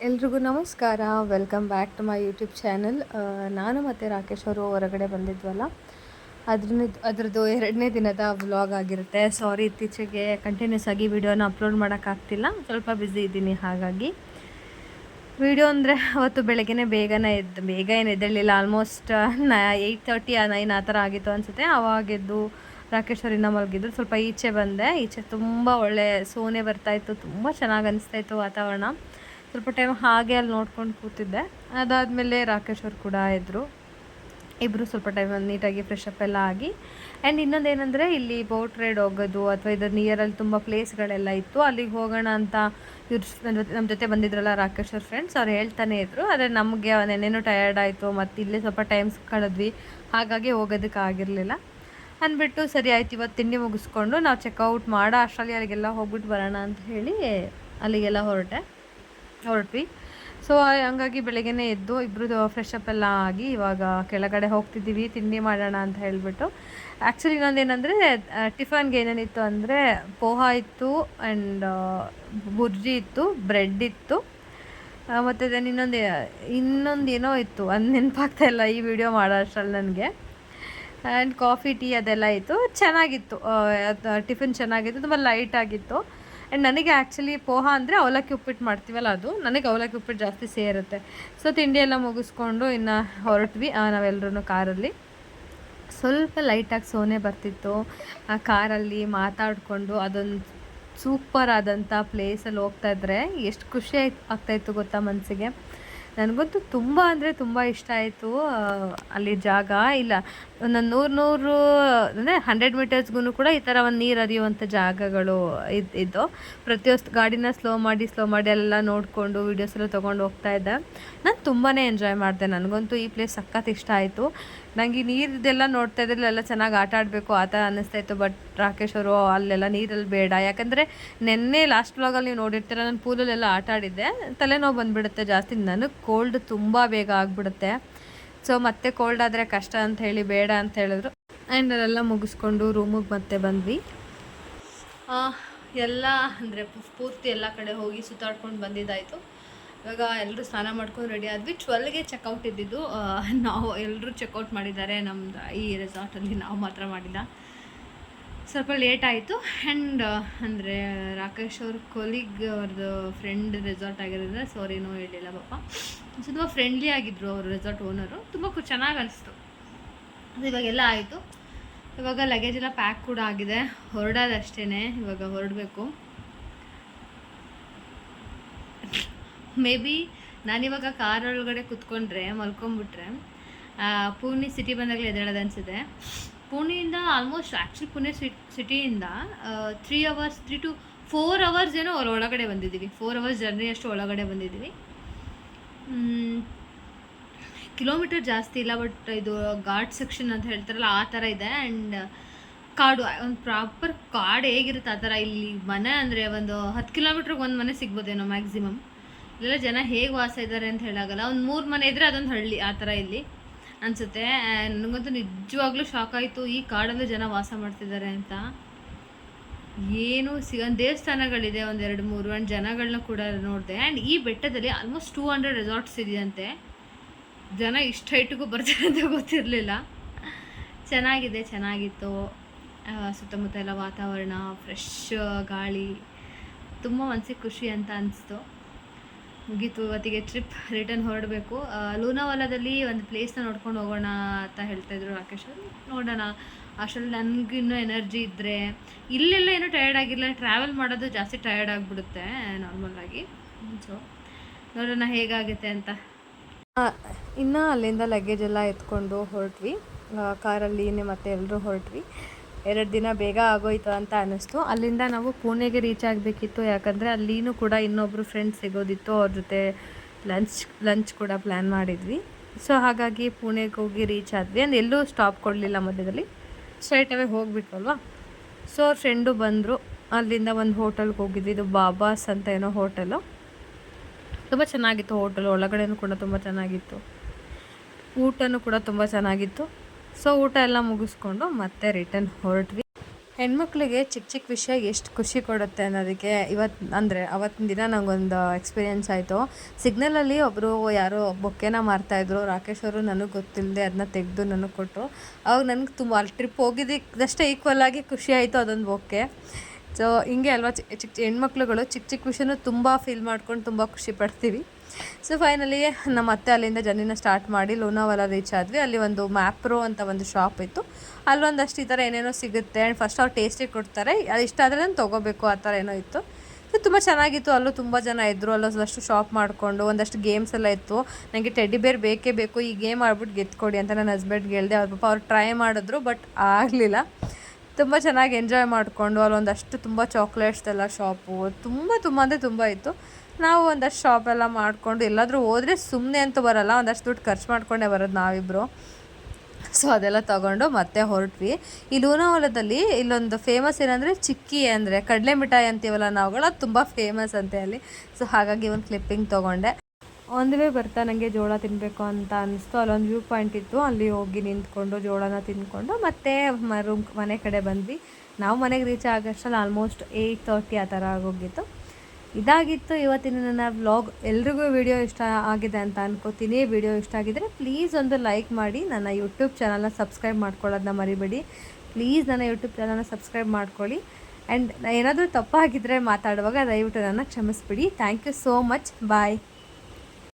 ಎಲ್ರಿಗೂ ನಮಸ್ಕಾರ. Welcome back to my YouTube channel. ನಾನು ಮತ್ತು ರಾಕೇಶ್ ಅವರು ಹೊರಗಡೆ ಬಂದಿದ್ವಲ್ಲ, ಅದರದ್ದು 2ನೇ ದಿನದ ವ್ಲಾಗ್ ಆಗಿರುತ್ತೆ. ಸಾರಿ, ಇತ್ತೀಚೆಗೆ ಕಂಟಿನ್ಯೂಸ್ ಆಗಿ ವೀಡಿಯೋನ ಅಪ್ಲೋಡ್ ಮಾಡೋಕ್ಕಾಗ್ತಿಲ್ಲ, ಸ್ವಲ್ಪ ಬ್ಯುಸಿ ಇದ್ದೀನಿ. ಹಾಗಾಗಿ ವೀಡಿಯೋ ಅಂದರೆ ಅವತ್ತು ಬೆಳಗ್ಗೆ ಬೇಗ ಏನು ಎದ್ದೇಳಲಿಲ್ಲ. ಆಲ್ಮೋಸ್ಟ್ 8:30 9 ಆ ಥರ ಆಗಿತ್ತು ಅನಿಸುತ್ತೆ. ಆವಾಗೆದ್ದು ರಾಕೇಶ್ ಅವರಿಂದ ಮಲಗಿದ್ರು. ಸ್ವಲ್ಪ ಈಚೆ ಬಂದೆ. ಈಚೆ ತುಂಬ ಒಳ್ಳೆ ಸೋನೆ ಬರ್ತಾಯಿತ್ತು, ತುಂಬ ಚೆನ್ನಾಗಿ ಅನಿಸ್ತಾಯಿತ್ತು ವಾತಾವರಣ. ಸ್ವಲ್ಪ ಟೈಮ್ ಹಾಗೆ ಅಲ್ಲಿ ನೋಡ್ಕೊಂಡು ಕೂತಿದ್ದೆ. ಅದಾದಮೇಲೆ ರಾಕೇಶ್ ಅವರು ಕೂಡ ಇದ್ದರು. ಇಬ್ಬರು ಸ್ವಲ್ಪ ಟೈಮ್ ನೀಟಾಗಿ ಫ್ರೆಶ್ ಅಪ್ ಎಲ್ಲ ಆಗಿ. ಆ್ಯಂಡ್ ಇನ್ನೊಂದೇನೆಂದರೆ, ಇಲ್ಲಿ ಬೋಟ್ ರೈಡ್ ಹೋಗೋದು ಅಥವಾ ಇದರ ನಿಯರಲ್ಲಿ ತುಂಬ ಪ್ಲೇಸ್ಗಳೆಲ್ಲ ಇತ್ತು. ಅಲ್ಲಿಗೆ ಹೋಗೋಣ ಅಂತ ನಮ್ಮ ಜೊತೆ ಬಂದಿದ್ರಲ್ಲ ರಾಕೇಶ್ ಅವ್ರ ಫ್ರೆಂಡ್ಸ್, ಅವ್ರು ಹೇಳ್ತಾನೆ ಇದ್ರು. ಆದರೆ ನಮಗೆ ನೆನ್ನೆನೂ ಟಯರ್ಡ್ ಆಯಿತು, ಮತ್ತು ಇಲ್ಲೇ ಸ್ವಲ್ಪ ಟೈಮ್ಸ್ ಕಳೆದ್ವಿ, ಹಾಗಾಗಿ ಹೋಗೋದಕ್ಕೆ ಆಗಿರಲಿಲ್ಲ ಅಂದ್ಬಿಟ್ಟು, ಸರಿ ಆಯ್ತು ಇವತ್ತು ತಿಂಡಿ ಮುಗಿಸ್ಕೊಂಡು ನಾವು ಚೆಕ್ಔಟ್ ಮಾಡೋ ಅಷ್ಟರಲ್ಲಿ ಅಲ್ಲಿಗೆಲ್ಲ ಹೋಗ್ಬಿಟ್ಟು ಬರೋಣ ಅಂತ ಹೇಳಿ ಅಲ್ಲಿಗೆಲ್ಲ ಹೊರಟ್ವಿ. ಸೊ ಹಂಗಾಗಿ ಬೆಳಗ್ಗೆ ಎದ್ದು ಇಬ್ಬರದು ಫ್ರೆಶ್ ಅಪ್ ಎಲ್ಲ ಆಗಿ ಇವಾಗ ಕೆಳಗಡೆ ಹೋಗ್ತಿದ್ದೀವಿ ತಿಂಡಿ ಮಾಡೋಣ ಅಂತ ಹೇಳಿಬಿಟ್ಟು. ಆ್ಯಕ್ಚುಲಿ ಇನ್ನೊಂದೇನೆಂದರೆ, ಟಿಫನ್ಗೆ ಏನೇನಿತ್ತು ಅಂದರೆ, ಪೋಹಾ ಇತ್ತು ಆ್ಯಂಡ್ ಬುರ್ಜಿ ಇತ್ತು, ಬ್ರೆಡ್ ಇತ್ತು, ಮತ್ತು ದೆನ್ ಇನ್ನೊಂದು ಏನೋ ಇತ್ತು, ಅದು ನೆನಪಾಗ್ತಾಯಿಲ್ಲ ಈ ವಿಡಿಯೋ ಮಾಡೋ ಅಷ್ಟರಲ್ಲಿ ನನಗೆ. ಆ್ಯಂಡ್ ಕಾಫಿ ಟೀ ಅದೆಲ್ಲ ಇತ್ತು. ಚೆನ್ನಾಗಿತ್ತು, ಟಿಫಿನ್ ಚೆನ್ನಾಗಿತ್ತು, ತುಂಬ ಲೈಟಾಗಿತ್ತು. ಆ್ಯಂಡ್ ನನಗೆ ಆ್ಯಕ್ಚುಲಿ ಪೋಹಾ ಅಂದರೆ ಅವಲಕ್ಕಿ ಉಪ್ಪಿಟ್ಟು ಮಾಡ್ತೀವಲ್ಲ, ಅದು ನನಗೆ ಅವಲಕ್ಕಿ ಉಪ್ಪಿಟ್ಟು ಜಾಸ್ತಿ ಸೇರುತ್ತೆ. ಸೊ ತಿಂಡಿ ಎಲ್ಲ ಮುಗಿಸ್ಕೊಂಡು ಇನ್ನು ಹೊರಟ್ವಿ ನಾವೆಲ್ಲರೂ ಕಾರಲ್ಲಿ. ಸ್ವಲ್ಪ ಲೈಟಾಗಿ ಸೋನೆ ಬರ್ತಿತ್ತು ಆ ಕಾರಲ್ಲಿ ಮಾತಾಡಿಕೊಂಡು. ಅದೊಂದು ಸೂಪರ್ ಆದಂಥ ಪ್ಲೇಸಲ್ಲಿ ಹೋಗ್ತಾಯಿದ್ರೆ ಎಷ್ಟು ಖುಷಿ ಆಗ್ತಾಯಿತ್ತು ಗೊತ್ತಾ ಮನಸ್ಸಿಗೆ. ನನಗಂತೂ ತುಂಬ ಅಂದರೆ ತುಂಬ ಇಷ್ಟ ಆಯಿತು ಅಲ್ಲಿ ಜಾಗ. ಇಲ್ಲ, ಒಂದು 100 ಅಂದರೆ 100 ಮೀಟರ್ಸ್ಗೂ ಕೂಡ ಈ ಥರ ಒಂದು ನೀರು ಹರಿಯುವಂಥ ಜಾಗಗಳು ಇದ್ದು, ಪ್ರತಿಯೊಂದು ಗಾಡಿನ ಸ್ಲೋ ಮಾಡಿ ಎಲ್ಲ ನೋಡಿಕೊಂಡು ವೀಡಿಯೋಸ್ ಎಲ್ಲ ತೊಗೊಂಡು ಹೋಗ್ತಾಯಿದ್ದೆ. ನಾನು ತುಂಬಾ ಎಂಜಾಯ್ ಮಾಡಿದೆ. ನನಗಂತೂ ಈ ಪ್ಲೇಸ್ ಸಖತ್ ಇಷ್ಟ ಆಯಿತು. ನನಗೆ ನೀರಿದೆಲ್ಲ ನೋಡ್ತಾ ಇದ್ದರೆ ಎಲ್ಲ ಚೆನ್ನಾಗಿ ಆಟ ಆಡಬೇಕು ಆ ಥರ ಅನ್ನಿಸ್ತಾಯಿತ್ತು. ಬಟ್ ರಾಕೇಶ್ ಅವರು ಅಲ್ಲೆಲ್ಲ ನೀರಲ್ಲಿ ಬೇಡ, ಯಾಕಂದರೆ ನೆನ್ನೆ ಲಾಸ್ಟ್ ವ್ಲಾಗಲ್ಲಿ ನೀವು ನೋಡಿರ್ತೀರ, ನಾನು ಪೂಲಲ್ಲೆಲ್ಲ ಆಟ ಆಡಿದ್ದೆ, ತಲೆನೋವು ಬಂದುಬಿಡುತ್ತೆ ಜಾಸ್ತಿ. ನನಗೆ ಕೋಲ್ಡ್ ತುಂಬ ಬೇಗ ಆಗಿಬಿಡುತ್ತೆ. ಸೊ ಮತ್ತೆ ಕೋಲ್ಡ್ ಆದರೆ ಕಷ್ಟ ಅಂತ ಹೇಳಿ ಬೇಡ ಅಂತ ಹೇಳಿದ್ರು. ಆ್ಯಂಡ್ ಅದೆಲ್ಲ ಮುಗಿಸ್ಕೊಂಡು ರೂಮಿಗೆ ಮತ್ತೆ ಬಂದ್ವಿ. ಎಲ್ಲ ಅಂದರೆ ಪೂರ್ತಿ ಎಲ್ಲ ಕಡೆ ಹೋಗಿ ಸುತ್ತಾಡ್ಕೊಂಡು ಬಂದಿದ್ದಾಯಿತು. ಇವಾಗ ಎಲ್ಲರೂ ಸ್ನಾನ ಮಾಡ್ಕೊಂಡು ರೆಡಿ ಆದ್ವಿ. 12ಗೆ ಚೆಕ್ಔಟ್ ಇದ್ದಿದ್ದು. ನಾವು ಎಲ್ಲರೂ ಚೆಕ್ಔಟ್ ಮಾಡಿದ್ದಾರೆ ನಮ್ಮದು ಈ ರೆಸಾರ್ಟಲ್ಲಿ, ನಾವು ಮಾತ್ರ ಮಾಡಿಲ್ಲ. ಸ್ವಲ್ಪ ಲೇಟ್ ಆಯಿತು. ಆ್ಯಂಡ್ ಅಂದರೆ ರಾಕೇಶ್ ಅವ್ರ ಕೊಲೀಗ್ ಅವ್ರದ್ದು ಫ್ರೆಂಡ್ ರೆಸಾರ್ಟ್ ಆಗಿರೋದ್ರೆ ಸಾರಿನೂ ಹೇಳಿಲ್ಲ ಪಾಪ. ತುಂಬ ಫ್ರೆಂಡ್ಲಿ ಆಗಿದ್ದರು ಅವರು ರೆಸಾರ್ಟ್ ಓನರು, ತುಂಬ ಚೆನ್ನಾಗಿ ಅನಿಸ್ತು. ಇವಾಗೆಲ್ಲ ಆಯಿತು. ಇವಾಗ ಲಗೇಜ್ ಎಲ್ಲ ಪ್ಯಾಕ್ ಕೂಡ ಆಗಿದೆ, ಹೊರಡೋದಷ್ಟೇ. ಇವಾಗ ಹೊರಡಬೇಕು. ಮೇ ಬಿ ನಾನಿವಾಗ ಕಾರೊಳಗಡೆ ಕುತ್ಕೊಂಡ್ರೆ ಮಲ್ಕೊಂಬಿಟ್ರೆ ಪುಣೆ ಸಿಟಿ ಬಂದಾಗಲೇ ಎದ್ದೇಳೋದು ಅನಿಸುತ್ತೆ. ಪುಣೆಯಿಂದ almost actually Pune ಸಿಟಿಯಿಂದ 3 to 4 hours ಏನೋ ಒಳಗಡೆ ಬಂದಿದ್ದೀವಿ. 4 hours ಜರ್ನಿ ಅಷ್ಟು ಒಳಗಡೆ ಬಂದಿದ್ದೀವಿ. ಕಿಲೋಮೀಟರ್ ಜಾಸ್ತಿ ಇಲ್ಲ, ಬಟ್ ಇದು ಘಾಟ್ ಸೆಕ್ಷನ್ ಅಂತ ಹೇಳ್ತಾರಲ್ಲ ಆ ಥರ ಇದೆ. ಆ್ಯಂಡ್ ಕಾಡು, ಒಂದು ಪ್ರಾಪರ್ ಕಾಡು ಹೇಗಿರುತ್ತೆ ಆ ಥರ. ಇಲ್ಲಿ ಮನೆ ಅಂದರೆ ಒಂದು 10 ಕಿಲೋಮೀಟ್ರಿಗೆ ಒಂದು ಮನೆ ಸಿಗ್ಬೋದೇನೋ ಮ್ಯಾಕ್ಸಿಮಮ್. ಇಲ್ಲೆಲ್ಲ ಜನ ಹೇಗೆ ವಾಸ ಇದ್ದಾರೆ ಅಂತ ಹೇಳಾಗಲ್ಲ. ಒಂದು 3 ಮನೆ ಇದ್ದರೆ ಅದೊಂದು ಹಳ್ಳಿ ಆ ಥರ ಇಲ್ಲಿ ಅನಿಸುತ್ತೆ. ನನಗಂತೂ ನಿಜವಾಗ್ಲೂ ಶಾಕ್ ಆಯಿತು, ಈ ಕಾಡಲ್ಲೂ ಜನ ವಾಸ ಮಾಡ್ತಿದ್ದಾರೆ ಅಂತ. ಏನು ದೇವಸ್ಥಾನಗಳಿದೆ ಒಂದು 2-3, ಆ್ಯಂಡ್ ಜನಗಳನ್ನ ಕೂಡ ನೋಡಿದೆ. ಆ್ಯಂಡ್ ಈ ಬೆಟ್ಟದಲ್ಲಿ ಆಲ್ಮೋಸ್ಟ್ 200 ರೆಸಾರ್ಟ್ಸ್ ಇದೆಯಂತೆ. ಜನ ಇಷ್ಟು ಹೈಟಿಗೂ ಬರ್ತಾರೆ ಅಂತ ಗೊತ್ತಿರಲಿಲ್ಲ. ಚೆನ್ನಾಗಿತ್ತು. ಸುತ್ತಮುತ್ತ ಎಲ್ಲ ವಾತಾವರಣ, ಫ್ರೆಶ್ ಗಾಳಿ, ತುಂಬ ಮನಸ್ಸಿಗೆ ಖುಷಿ ಅಂತ ಅನಿಸ್ತು. ಮುಗೀತು ಇವತ್ತಿಗೆ ಟ್ರಿಪ್. ರಿಟರ್ನ್ ಹೊರಡಬೇಕು. ಲೂನಾವಾಲಾದಲ್ಲಿ ಒಂದು ಪ್ಲೇಸ್ನ ನೋಡ್ಕೊಂಡು ಹೋಗೋಣ ಅಂತ ಹೇಳ್ತಾಯಿದ್ರು ರಾಕೇಶ್ ಅವರು. ನೋಡೋಣ, ಅಷ್ಟರಲ್ಲಿ ನನಗಿನ್ನೂ ಎನರ್ಜಿ ಇದ್ದರೆ. ಇಲ್ಲೆಲ್ಲ ಏನೂ ಟಯರ್ಡ್ ಆಗಿಲ್ಲ, ಟ್ರಾವೆಲ್ ಮಾಡೋದು ಜಾಸ್ತಿ ಟಯರ್ಡ್ ಆಗಿಬಿಡುತ್ತೆ ನಾರ್ಮಲಾಗಿ. ಸೊ ನೋಡೋಣ ಹೇಗಾಗುತ್ತೆ ಅಂತ. ಇನ್ನು ಅಲ್ಲಿಂದ ಲಗೇಜ್ ಎಲ್ಲ ಎತ್ಕೊಂಡು ಹೊರಟ್ವಿ ಕಾರಲ್ಲಿ. ಮತ್ತೆ ಎಲ್ಲರೂ ಹೊರಟ್ವಿ. 2 ದಿನ ಬೇಗ ಆಗೋಯ್ತು ಅಂತ ಅನ್ನಿಸ್ತು. ಅಲ್ಲಿಂದ ನಾವು ಪುಣೆಗೆ ರೀಚ್ ಆಗಬೇಕಿತ್ತು, ಯಾಕಂದರೆ ಅಲ್ಲಿನೂ ಕೂಡ ಇನ್ನೊಬ್ಬರು ಫ್ರೆಂಡ್ಸ್ ಸಿಗೋದಿತ್ತು. ಅವ್ರ ಜೊತೆ ಲಂಚ್ ಕೂಡ ಪ್ಲ್ಯಾನ್ ಮಾಡಿದ್ವಿ. ಸೊ ಹಾಗಾಗಿ ಪುಣೆಗೆ ಹೋಗಿ ರೀಚ್ ಆದ್ವಿ. ಎಲ್ಲೂ ಸ್ಟಾಪ್ ಕೊಡಲಿಲ್ಲ ಮಧ್ಯದಲ್ಲಿ, ಸ್ಟ್ರೈಟ್ ಅವೇ ಹೋಗ್ಬಿಟ್ವಲ್ವ. ಸೊ ಅವ್ರ ಫ್ರೆಂಡು ಬಂದರು. ಅಲ್ಲಿಂದ ಒಂದು ಹೋಟೆಲ್ಗೆ ಹೋಗಿದ್ವಿ. ಇದು ಬಾಬಾಸ್ ಅಂತ ಏನೋ ಹೋಟೆಲು, ತುಂಬ ಚೆನ್ನಾಗಿತ್ತು ಹೋಟೆಲ್. ಒಳಗಡೆನೂ ಕೂಡ ತುಂಬ ಚೆನ್ನಾಗಿತ್ತು, ಊಟನೂ ಕೂಡ ತುಂಬ ಚೆನ್ನಾಗಿತ್ತು. ಸೊ ಊಟ ಎಲ್ಲ ಮುಗಿಸ್ಕೊಂಡು ಮತ್ತೆ ರಿಟರ್ನ್ ಹೊರಟ್ವಿ. ಹೆಣ್ಮಕ್ಳಿಗೆ ಚಿಕ್ಕ ಚಿಕ್ಕ ವಿಷಯ ಎಷ್ಟು ಖುಷಿ ಕೊಡುತ್ತೆ ಅನ್ನೋದಕ್ಕೆ ಅವತ್ತಿನ ದಿನ ನಂಗೊಂದು ಎಕ್ಸ್ಪೀರಿಯೆನ್ಸ್ ಆಯಿತು. ಸಿಗ್ನಲಲ್ಲಿ ಒಬ್ಬರು ಯಾರೋ ಬೊಕ್ಕೆನ ಮಾರ್ತಾಯಿದ್ರು. ರಾಕೇಶ್ ಅವರು ನನಗೆ ಗೊತ್ತಿಲ್ಲದೆ ಅದನ್ನ ತೆಗೆದು ನನಗೆ ಕೊಟ್ಟರು. ಅವಾಗ ನನಗೆ ತುಂಬ ಅಲ್ಲಿ ಟ್ರಿಪ್ ಹೋಗಿದ್ದಷ್ಟೇ ಈಕ್ವಲ್ ಆಗಿ ಖುಷಿ ಆಯಿತು ಅದೊಂದು ಬೊಕ್ಕೆ. ಸೊ ಹಿಂಗೆ ಅಲ್ವಾ ಚಿಕ್ಕ ಹೆಣ್ಮಕ್ಳುಗಳು ಚಿಕ್ಕ ಚಿಕ್ಕ ವಿಷಯನೂ ತುಂಬ ಫೀಲ್ ಮಾಡ್ಕೊಂಡು ತುಂಬ ಖುಷಿ ಪಡ್ತೀವಿ. ಸೊ ಫೈನಲಿ ನಮ್ಮ ಅತ್ತೆ ಅಲ್ಲಿಂದ ಜರ್ನಿನ ಸ್ಟಾರ್ಟ್ ಮಾಡಿ ಲೋನಾವಾಲ ರೀಚ್ ಆದ್ವಿ. ಅಲ್ಲಿ ಒಂದು ಮ್ಯಾಪ್ರೋ ಅಂತ ಒಂದು ಶಾಪ್ ಇತ್ತು. ಅಲ್ಲೊಂದಷ್ಟು ಈ ಥರ ಏನೇನೋ ಸಿಗುತ್ತೆ. ಆ್ಯಂಡ್ ಫಸ್ಟ್ ಅವ್ರು ಟೇಸ್ಟಿಗೆ ಕೊಡ್ತಾರೆ, ಅದು ಇಷ್ಟ ಆದರೆ ನಾನು ತೊಗೋಬೇಕು ಆ ಥರ ಏನೋ ಇತ್ತು. ಸೊ ತುಂಬ ಚೆನ್ನಾಗಿತ್ತು. ಅಲ್ಲೂ ತುಂಬ ಜನ ಇದ್ದರು. ಅಲ್ಲೊಂದಷ್ಟು ಶಾಪ್ ಮಾಡಿಕೊಂಡು ಒಂದಷ್ಟು ಗೇಮ್ಸ್ ಎಲ್ಲ ಇತ್ತು. ನನಗೆ ಟೆಡ್ಡಿ ಬೇರ್ ಬೇಕೇ ಬೇಕು, ಈ ಗೇಮ್ ಆಡ್ಬಿಟ್ಟು ಗೆದ್ಕೊಡಿ ಅಂತ ನನ್ನ ಹಸ್ಬೆಂಡ್ಗೆ ಹೇಳಿದೆ. ಅವ್ರು ಟ್ರೈ ಮಾಡಿದ್ರು, ಬಟ್ ಆಗಲಿಲ್ಲ. ತುಂಬ ಚೆನ್ನಾಗಿ ಎಂಜಾಯ್ ಮಾಡಿಕೊಂಡು ಅಲ್ಲೊಂದಷ್ಟು ತುಂಬ ಚಾಕ್ಲೇಟ್ಸ್ದೆಲ್ಲ ಶಾಪು ತುಂಬ ಅಂದರೆ ತುಂಬ ಇತ್ತು. ನಾವು ಒಂದಷ್ಟು ಶಾಪೆಲ್ಲ ಮಾಡಿಕೊಂಡು ಎಲ್ಲಾದರೂ ಹೋದರೆ ಸುಮ್ಮನೆ ಅಂತೂ ಬರೋಲ್ಲ, ಒಂದಷ್ಟು ದುಡ್ಡು ಖರ್ಚು ಮಾಡಿಕೊಂಡೇ ಬರೋದು ನಾವಿಬ್ಬರು. ಸೊ ಅದೆಲ್ಲ ತೊಗೊಂಡು ಮತ್ತೆ ಹೊರಟ್ವಿ. ಈ ಲೋನಾವಾಲದಲ್ಲಿ ಇಲ್ಲೊಂದು ಫೇಮಸ್ ಏನಂದರೆ ಚಿಕ್ಕಿ ಅಂದರೆ ಕಡಲೆ ಮಿಠಾಯಿ ಅಂತೀವಲ್ಲ ನಾವುಗಳು, ಅದು ತುಂಬ ಫೇಮಸ್ ಅಂತೆ ಅಲ್ಲಿ. ಸೊ ಹಾಗಾಗಿ ಒಂದು ಕ್ಲಿಪ್ಪಿಂಗ್ ತೊಗೊಂಡೆ. ವೇ ಬರ್ತಾ ನನಗೆ ಜೋಳ ತಿನ್ನಬೇಕು ಅಂತ ಅನಿಸ್ತು. ಅಲ್ಲೊಂದು ವ್ಯೂ ಪಾಯಿಂಟ್ ಇತ್ತು, ಅಲ್ಲಿ ಹೋಗಿ ನಿಂತ್ಕೊಂಡು ಜೋಳನ ತಿಂದ್ಕೊಂಡು ಮತ್ತೆ ಮನೆ ಕಡೆ ಬಂದ್ವಿ. ನಾವು ಮನೆಗೆ ರೀಚ್ ಆಗೋಷ್ಟರಲ್ಲಿ ಆಲ್ಮೋಸ್ಟ್ 8:30 ಆ ಥರ ಆಗೋಗಿತ್ತು. ಇದಾಗಿತ್ತು ಇವತ್ತಿನ ನನ್ನ ವ್ಲಾಗ್. ಎಲ್ರಿಗೂ ವಿಡಿಯೋ ಇಷ್ಟ ಆಗಿದೆ ಅಂತ ಅನ್ಕೋತೀನಿ. ವಿಡಿಯೋ ಇಷ್ಟ ಆಗಿದರೆ ಪ್ಲೀಸ್ ಒಂದು ಲೈಕ್ ಮಾಡಿ. ನನ್ನ ಯೂಟ್ಯೂಬ್ ಚಾನಲ್ನ ಸಬ್ಸ್ಕ್ರೈಬ್ ಮಾಡ್ಕೊಳ್ಳೋದನ್ನ ಮರಿಬೇಡಿ. ಪ್ಲೀಸ್ ನನ್ನ ಯೂಟ್ಯೂಬ್ ಚಾನಲ್ನ ಸಬ್ಸ್ಕ್ರೈಬ್ ಮಾಡ್ಕೊಳ್ಳಿ. ಆ್ಯಂಡ್ ಏನಾದರೂ ತಪ್ಪಾಗಿದ್ದರೆ ಮಾತಾಡುವಾಗ ದಯವಿಟ್ಟು ನನ್ನ ಕ್ಷಮಿಸ್ಬಿಡಿ. Thank you so much. Bye.